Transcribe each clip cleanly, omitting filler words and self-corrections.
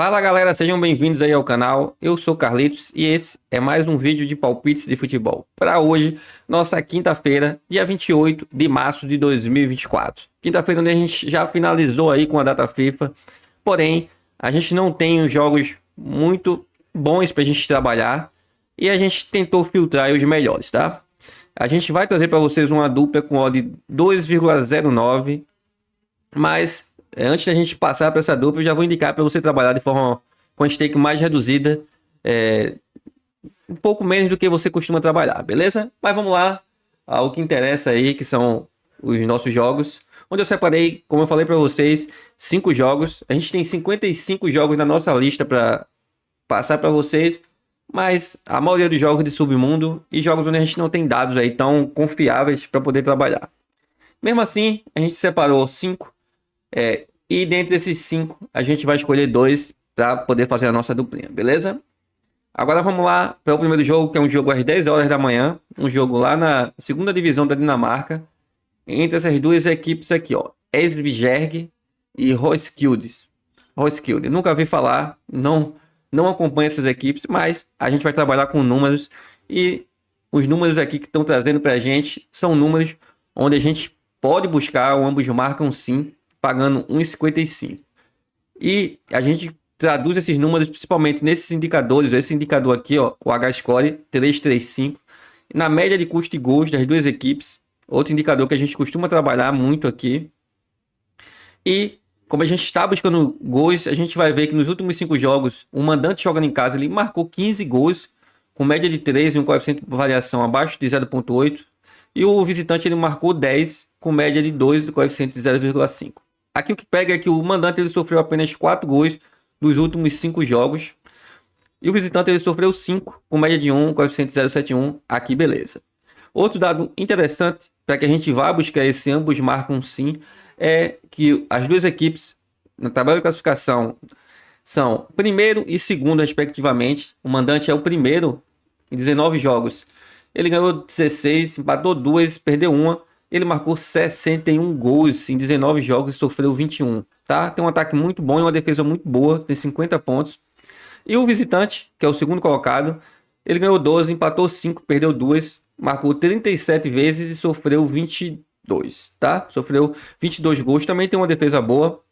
Fala galera, sejam bem-vindos aí ao canal. Eu sou Carlitos e esse é mais um vídeo de palpites de futebol. Para hoje, nossa quinta-feira, dia 28 de março de 2024. Quinta-feira onde a gente já finalizou aí com a data FIFA. Porém, a gente não tem os jogos muito bons para a gente trabalhar e a gente tentou filtrar os melhores, tá? A gente vai trazer para vocês uma dupla com odd 2,09, mas antes da gente passar para essa dupla, eu já vou indicar para você trabalhar de forma com a stake mais reduzida, um pouco menos do que você costuma trabalhar, beleza? Mas vamos lá ao que interessa aí, que são os nossos jogos, onde eu separei, como eu falei para vocês, 5 jogos. A gente tem 55 jogos na nossa lista para passar para vocês, mas a maioria dos jogos de submundo e jogos onde a gente não tem dados aí tão confiáveis para poder trabalhar. Mesmo assim, a gente separou 5. E dentre esses 5, a gente vai escolher 2 para poder fazer a nossa duplinha, beleza? Agora vamos lá para o primeiro jogo, que é um jogo às 10 horas da manhã. Um jogo lá na segunda divisão da Dinamarca. Entre essas duas equipes aqui, ó. Esbjerg e Roskilde. Nunca vi falar, não acompanho essas equipes, mas a gente vai trabalhar com números. E os números aqui que estão trazendo para a gente são números onde a gente pode buscar, ou ambos marcam sim, pagando 1,55. E a gente traduz esses números principalmente nesses indicadores. Esse indicador aqui, ó, o H-Score 335, na média de custo de gols das duas equipes. Outro indicador que a gente costuma trabalhar muito aqui. E como a gente está buscando gols, a gente vai ver que nos últimos 5 jogos, o mandante jogando em casa, ele marcou 15 gols, com média de 3 e um coeficiente de variação abaixo de 0,8. E o visitante ele marcou 10, com média de 2 e coeficiente de 0,5. Aqui o que pega é que o mandante ele sofreu apenas 4 gols nos últimos 5 jogos. E o visitante ele sofreu 5, com média de 1, coeficiente 0,71. Aqui beleza. Outro dado interessante, para que a gente vá buscar esse ambos marcam sim, é que as duas equipes, na tabela de classificação, são primeiro e segundo respectivamente. O mandante é o primeiro em 19 jogos. Ele ganhou 16, empatou 2, perdeu 1. Ele marcou 61 gols em 19 jogos e sofreu 21, tá? Tem um ataque muito bom e uma defesa muito boa, tem 50 pontos. E o visitante, que é o segundo colocado, ele ganhou 12, empatou 5, perdeu 2, marcou 37 vezes e sofreu 22, tá? Sofreu 22 gols, também tem uma defesa boa.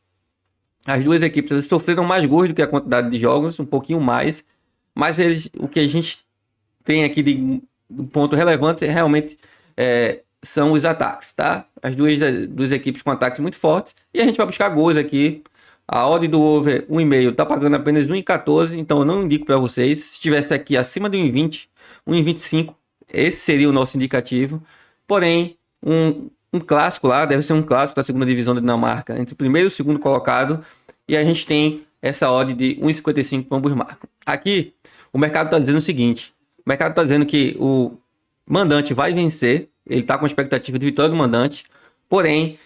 As duas equipes eles sofreram mais gols do que a quantidade de jogos, um pouquinho mais. Mas o que a gente tem aqui de um ponto relevante é realmente são os ataques, tá? As duas equipes com ataques muito fortes. E a gente vai buscar gols aqui. A odd do over 1,5 tá pagando apenas 1,14. Então eu não indico para vocês. Se estivesse aqui acima de 1,20, 1,25, esse seria o nosso indicativo. Porém, um clássico lá, deve ser um clássico da segunda divisão da Dinamarca, entre o primeiro e o segundo colocado. E a gente tem essa odd de 1,55 para ambos marcam. Aqui, o mercado está dizendo o seguinte. O mercado está dizendo que o mandante vai vencer. Ele está com a expectativa de vitória do mandante. Porém,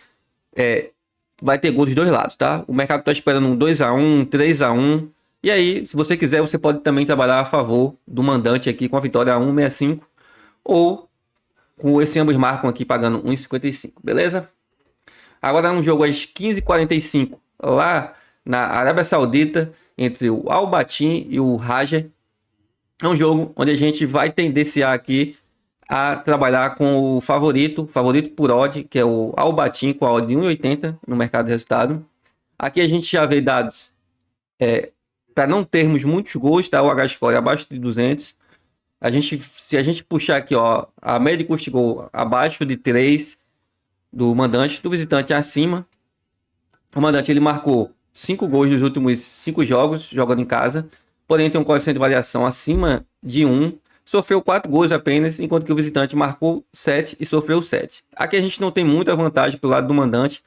vai ter gol dos dois lados, tá? O mercado está esperando um 2-1, um 3-1. E aí, se você quiser, você pode também trabalhar a favor do mandante aqui com a vitória 1,65. Ou com esse ambos marcam aqui pagando 1,55, beleza? Agora um jogo às 15h45 lá na Arábia Saudita entre o Al Batin e o Raja. É um jogo onde a gente vai tendenciar aqui a trabalhar com o favorito por odd, que é o Al Batin com a odd de 1,80 no mercado de resultado. Aqui a gente já vê dados para não termos muitos gols, tá? O H-Score abaixo de 200. Se a gente puxar aqui, ó, a média de custo de gol abaixo de 3 do mandante, do visitante acima. O mandante ele marcou 5 gols nos últimos 5 jogos, jogando em casa. Porém, tem um coeficiente de variação acima de 1. Sofreu 4 gols apenas, enquanto que o visitante marcou 7 e sofreu 7. Aqui a gente não tem muita vantagem pelo lado do mandante.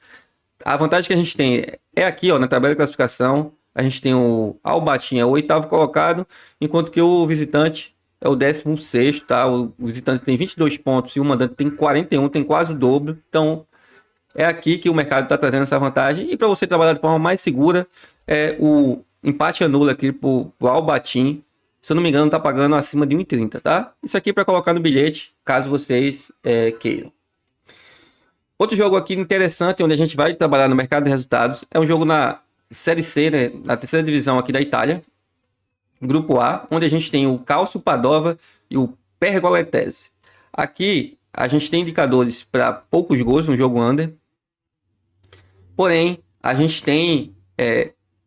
A vantagem que a gente tem é aqui, ó, na tabela de classificação. A gente tem o Al Batin, é o 8º colocado, enquanto que o visitante é o 16º, tá? O visitante tem 22 pontos e o mandante tem 41, tem quase o dobro. Então, é aqui que o mercado está trazendo essa vantagem. E para você trabalhar de forma mais segura, o empate anula aqui para o Al Batin. Se eu não me engano, está pagando acima de 1,30, tá? Isso aqui é para colocar no bilhete, caso vocês queiram. Outro jogo aqui interessante, onde a gente vai trabalhar no mercado de resultados, é um jogo na Série C, né, na terceira divisão aqui da Itália, Grupo A, onde a gente tem o Calcio Padova e o Pergoletese. Aqui a gente tem indicadores para poucos gols no jogo under, porém a gente tem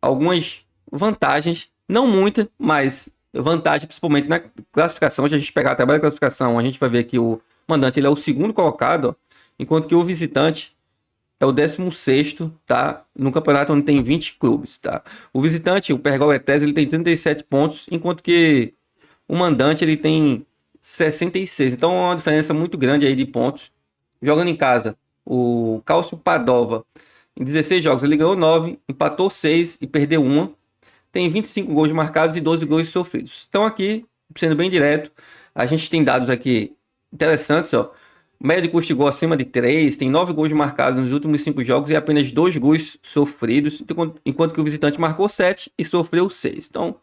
algumas vantagens, não muita, mas vantagem principalmente na classificação. Se a gente pegar a tabela de classificação, a gente vai ver que o mandante ele é o segundo colocado, ó, enquanto que o visitante é o 16º, tá? No campeonato onde tem 20 clubes, tá? O visitante, o Pergoletese, ele tem 37 pontos, enquanto que o mandante ele tem 66. Então é uma diferença muito grande aí de pontos. Jogando em casa, o Calcio Padova, em 16 jogos, ele ganhou 9, empatou 6 e perdeu 1. Tem 25 gols marcados e 12 gols sofridos. Então aqui, sendo bem direto, a gente tem dados aqui interessantes, ó. Média de custo de gol acima de 3, tem 9 gols marcados nos últimos 5 jogos e apenas 2 gols sofridos, enquanto que o visitante marcou 7 e sofreu 6. Então,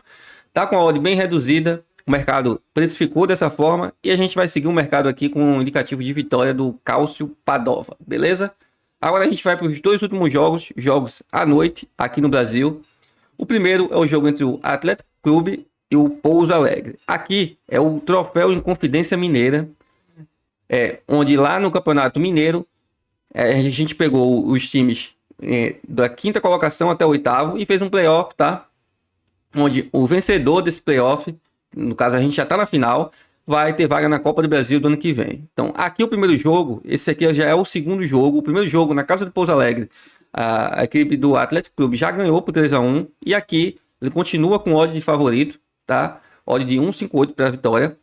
tá com a odd bem reduzida, o mercado precificou dessa forma e a gente vai seguir o mercado aqui com um indicativo de vitória do Calcio Padova, beleza? Agora a gente vai para os 2 últimos jogos à noite aqui no Brasil. O primeiro é o jogo entre o Atlético Clube e o Pouso Alegre. Aqui é o troféu Inconfidência Mineira, onde lá no Campeonato Mineiro a gente pegou os times da 5ª colocação até o 8º e fez um playoff, tá? Onde o vencedor desse playoff, no caso a gente já tá na final, vai ter vaga na Copa do Brasil do ano que vem. Então aqui o primeiro jogo, esse aqui já é o segundo jogo. O primeiro jogo na casa do Pouso Alegre, a equipe do Atlético Clube já ganhou por 3-1 e aqui ele continua com odd de favorito, tá? Odd de 1,58 para a vitória.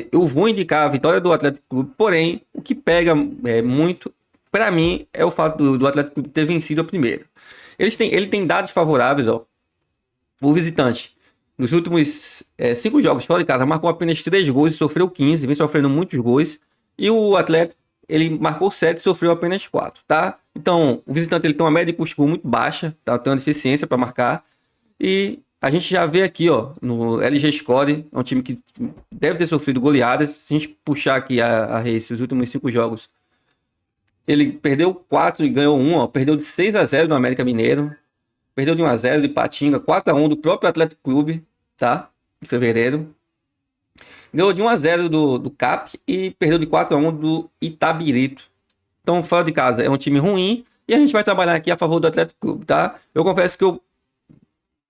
Eu vou indicar a vitória do Atlético Clube, porém, o que pega muito, para mim, é o fato do Atlético Clube ter vencido a primeira. Ele tem dados favoráveis, ó. O visitante, nos últimos 5 jogos fora de casa, marcou apenas 3 gols e sofreu 15, vem sofrendo muitos gols. E o Atlético, ele marcou 7 e sofreu apenas 4, tá? Então, o visitante ele tem uma média de custo muito baixa, tá? Tem uma deficiência para marcar. E a gente já vê aqui, ó, no LG Score, é um time que deve ter sofrido goleadas. Se a gente puxar aqui a race, os últimos 5 jogos, ele perdeu 4 e ganhou 1, ó. Perdeu de 6-0 do América Mineiro, perdeu de 1-0 de Patinga, 4-1 do próprio Atlético Clube, tá? Em fevereiro. Ganhou de 1-0 do CAP e perdeu de 4-1 do Itabirito. Então, fora de casa, é um time ruim e a gente vai trabalhar aqui a favor do Atlético Clube, tá? Eu confesso que eu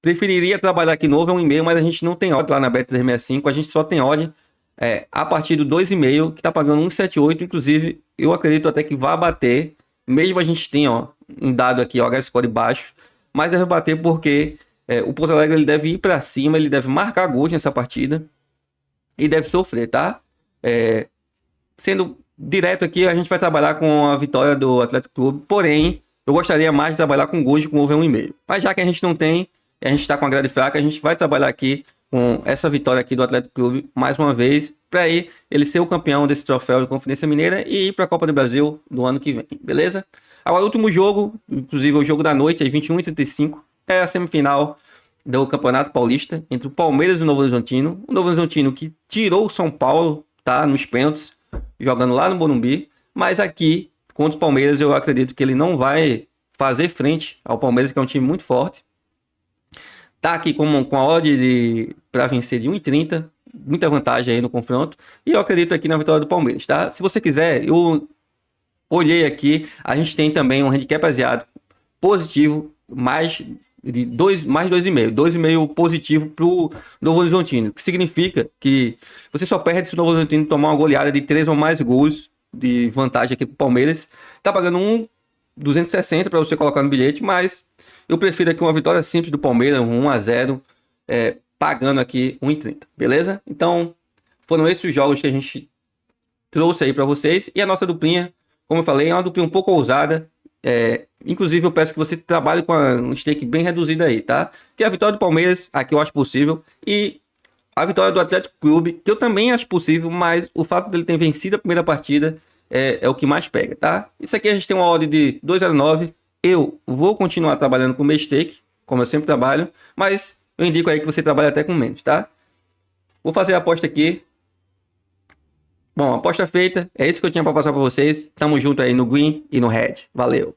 preferiria trabalhar aqui novo, é 1,5, mas a gente não tem odd lá na Bet365, a gente só tem odd a partir do 2,5, que tá pagando 1,78, inclusive eu acredito até que vá bater, mesmo a gente tenha um dado aqui, o H-score baixo, mas deve bater porque o Pouso Alegre ele deve ir para cima, ele deve marcar gols nessa partida e deve sofrer, tá? Sendo direto aqui, a gente vai trabalhar com a vitória do Atlético Clube, porém, eu gostaria mais de trabalhar com gols com over 1,5, mas já que a gente não tem, a gente está com a grade fraca, a gente vai trabalhar aqui com essa vitória aqui do Atlético Clube, mais uma vez, para ele ser o campeão desse troféu de Inconfidência Mineira e ir para a Copa do Brasil do ano que vem, beleza? Agora, o último jogo, inclusive o jogo da noite, às 21h35, é a semifinal do Campeonato Paulista, entre o Palmeiras e o Novo Horizontino. O Novo Horizontino que tirou o São Paulo, tá, nos pênaltis, jogando lá no Morumbi, mas aqui, contra o Palmeiras, eu acredito que ele não vai fazer frente ao Palmeiras, que é um time muito forte. Tá aqui com a odd para vencer de 1,30, muita vantagem aí no confronto. E eu acredito aqui na vitória do Palmeiras, tá? Se você quiser, eu olhei aqui, a gente tem também um handicap asiático positivo, mais de 2,5. 2,5 positivo pro Novo Horizontino, que significa que você só perde se o Novo Horizontino tomar uma goleada de 3 ou mais gols de vantagem aqui pro Palmeiras. Tá pagando 1,260 para você colocar no bilhete, mas eu prefiro aqui uma vitória simples do Palmeiras, 1-0, pagando aqui 1,30, beleza? Então, foram esses os jogos que a gente trouxe aí para vocês. E a nossa duplinha, como eu falei, é uma duplinha um pouco ousada. Inclusive, eu peço que você trabalhe com um stake bem reduzido aí, tá? Que a vitória do Palmeiras, aqui eu acho possível. E a vitória do Atlético Clube, que eu também acho possível, mas o fato dele ter vencido a primeira partida é o que mais pega, tá? Isso aqui a gente tem uma odd de 2,09. Eu vou continuar trabalhando com stake, como eu sempre trabalho, mas eu indico aí que você trabalhe até com menos, tá? Vou fazer a aposta aqui. Bom, aposta feita. É isso que eu tinha para passar para vocês. Tamo junto aí no green e no red. Valeu!